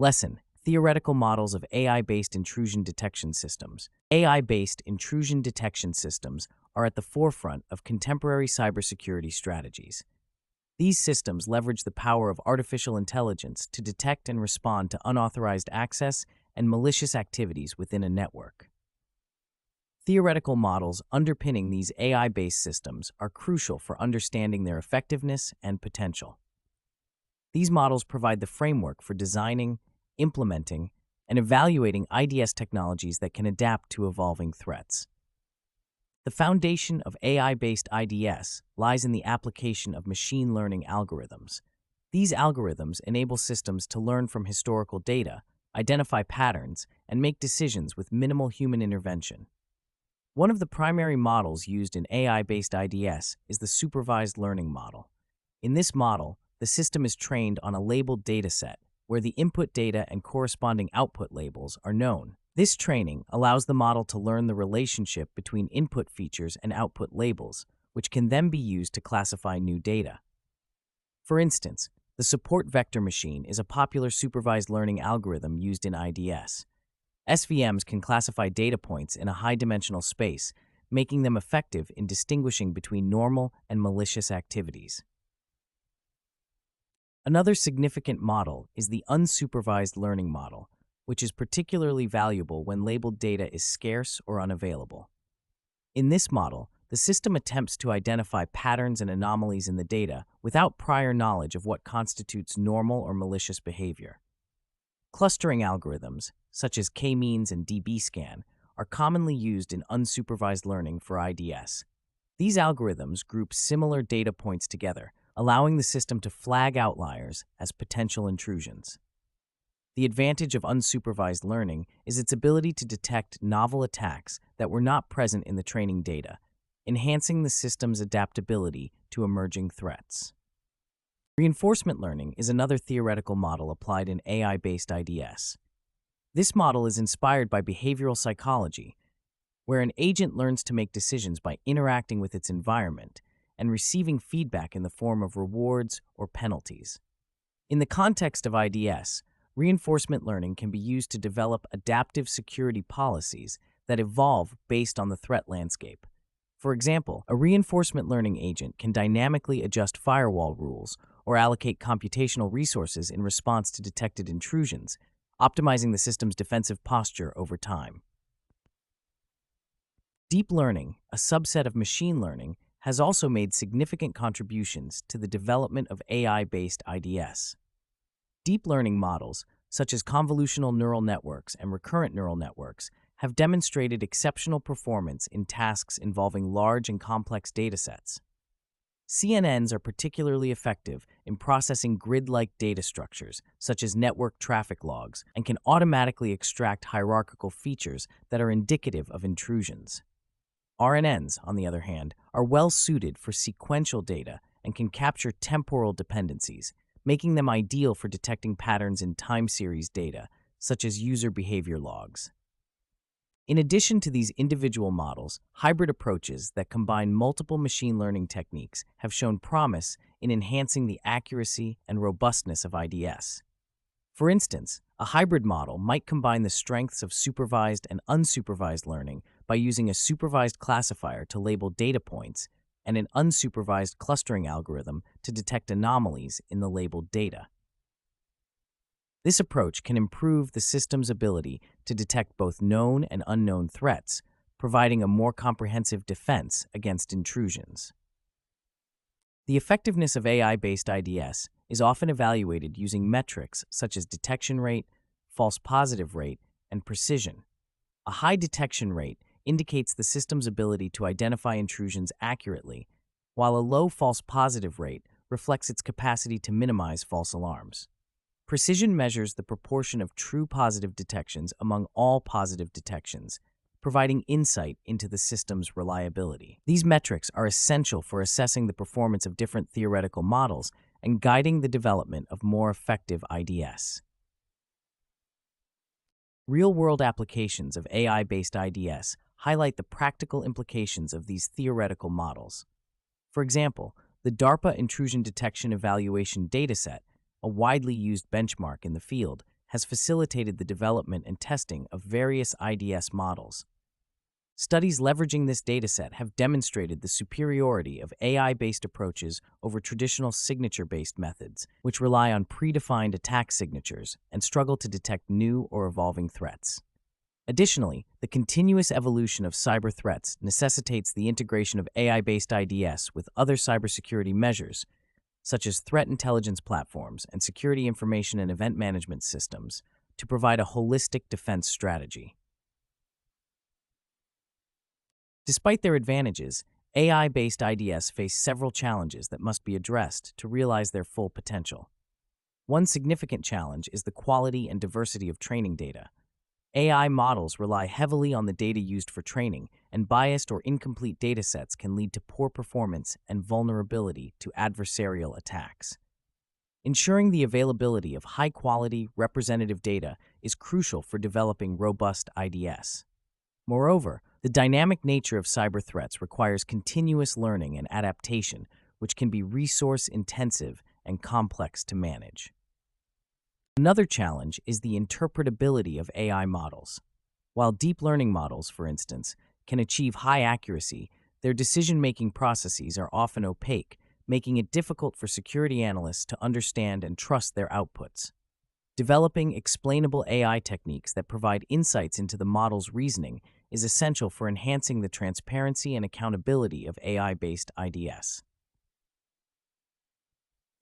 Lesson: Theoretical models of AI-based intrusion detection systems. AI-based intrusion detection systems are at the forefront of contemporary cybersecurity strategies. These systems leverage the power of artificial intelligence to detect and respond to unauthorized access and malicious activities within a network. Theoretical models underpinning these AI-based systems are crucial for understanding their effectiveness and potential. These models provide the framework for designing, implementing, and evaluating IDS technologies that can adapt to evolving threats. The foundation of AI-based IDS lies in the application of machine learning algorithms. These algorithms enable systems to learn from historical data, identify patterns, and make decisions with minimal human intervention. One of the primary models used in AI-based IDS is the supervised learning model. In this model, the system is trained on a labeled dataset, where the input data and corresponding output labels are known. This training allows the model to learn the relationship between input features and output labels, which can then be used to classify new data. For instance, the support vector machine is a popular supervised learning algorithm used in IDS. SVMs can classify data points in a high-dimensional space, making them effective in distinguishing between normal and malicious activities. Another significant model is the unsupervised learning model, which is particularly valuable when labeled data is scarce or unavailable. In this model, the system attempts to identify patterns and anomalies in the data without prior knowledge of what constitutes normal or malicious behavior. Clustering algorithms, such as k-means and dbScan, are commonly used in unsupervised learning for IDS. These algorithms group similar data points together, allowing the system to flag outliers as potential intrusions. The advantage of unsupervised learning is its ability to detect novel attacks that were not present in the training data, enhancing the system's adaptability to emerging threats. Reinforcement learning is another theoretical model applied in AI-based IDS. This model is inspired by behavioral psychology, where an agent learns to make decisions by interacting with its environment and receiving feedback in the form of rewards or penalties. In the context of IDS, reinforcement learning can be used to develop adaptive security policies that evolve based on the threat landscape. For example, a reinforcement learning agent can dynamically adjust firewall rules or allocate computational resources in response to detected intrusions, optimizing the system's defensive posture over time. Deep learning, a subset of machine learning, has also made significant contributions to the development of AI-based IDS. Deep learning models, such as convolutional neural networks and recurrent neural networks, have demonstrated exceptional performance in tasks involving large and complex datasets. CNNs are particularly effective in processing grid-like data structures, such as network traffic logs, and can automatically extract hierarchical features that are indicative of intrusions. RNNs, on the other hand, are well suited for sequential data and can capture temporal dependencies, making them ideal for detecting patterns in time series data, such as user behavior logs. In addition to these individual models, hybrid approaches that combine multiple machine learning techniques have shown promise in enhancing the accuracy and robustness of IDS. For instance, a hybrid model might combine the strengths of supervised and unsupervised learning by using a supervised classifier to label data points and an unsupervised clustering algorithm to detect anomalies in the labeled data. This approach can improve the system's ability to detect both known and unknown threats, providing a more comprehensive defense against intrusions. The effectiveness of AI-based IDS is often evaluated using metrics such as detection rate, false positive rate, and precision. A high detection rate indicates the system's ability to identify intrusions accurately, while a low false positive rate reflects its capacity to minimize false alarms. Precision measures the proportion of true positive detections among all positive detections, providing insight into the system's reliability. These metrics are essential for assessing the performance of different theoretical models and guiding the development of more effective IDS. Real-world applications of AI-based IDS highlight the practical implications of these theoretical models. For example, the DARPA Intrusion Detection Evaluation Dataset, a widely used benchmark in the field, has facilitated the development and testing of various IDS models. Studies leveraging this dataset have demonstrated the superiority of AI-based approaches over traditional signature-based methods, which rely on predefined attack signatures and struggle to detect new or evolving threats. Additionally, the continuous evolution of cyber threats necessitates the integration of AI-based IDS with other cybersecurity measures, such as threat intelligence platforms and security information and event management systems, to provide a holistic defense strategy. Despite their advantages, AI-based IDS face several challenges that must be addressed to realize their full potential. One significant challenge is the quality and diversity of training data. AI models rely heavily on the data used for training, and biased or incomplete datasets can lead to poor performance and vulnerability to adversarial attacks. Ensuring the availability of high-quality, representative data is crucial for developing robust IDS. Moreover, the dynamic nature of cyber threats requires continuous learning and adaptation, which can be resource-intensive and complex to manage. Another challenge is the interpretability of AI models. While deep learning models, for instance, can achieve high accuracy, their decision-making processes are often opaque, making it difficult for security analysts to understand and trust their outputs. Developing explainable AI techniques that provide insights into the model's reasoning is essential for enhancing the transparency and accountability of AI-based IDS.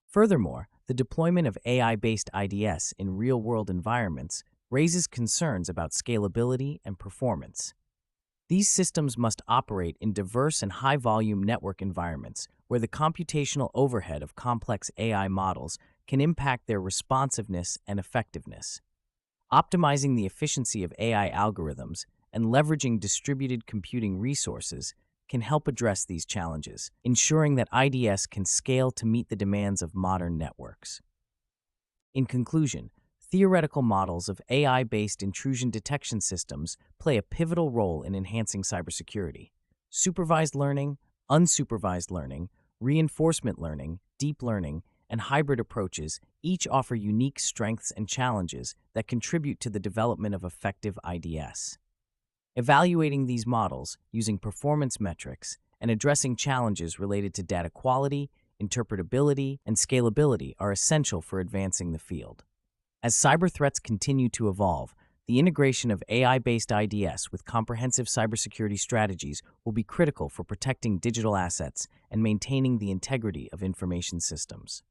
Furthermore, the deployment of AI-based IDS in real-world environments raises concerns about scalability and performance. These systems must operate in diverse and high-volume network environments where the computational overhead of complex AI models can impact their responsiveness and effectiveness. Optimizing the efficiency of AI algorithms and leveraging distributed computing resources can help address these challenges, ensuring that IDS can scale to meet the demands of modern networks. In conclusion, theoretical models of AI-based intrusion detection systems play a pivotal role in enhancing cybersecurity. Supervised learning, unsupervised learning, reinforcement learning, deep learning, and hybrid approaches each offer unique strengths and challenges that contribute to the development of effective IDS. Evaluating these models using performance metrics and addressing challenges related to data quality, interpretability, and scalability are essential for advancing the field. As cyber threats continue to evolve, the integration of AI-based IDS with comprehensive cybersecurity strategies will be critical for protecting digital assets and maintaining the integrity of information systems.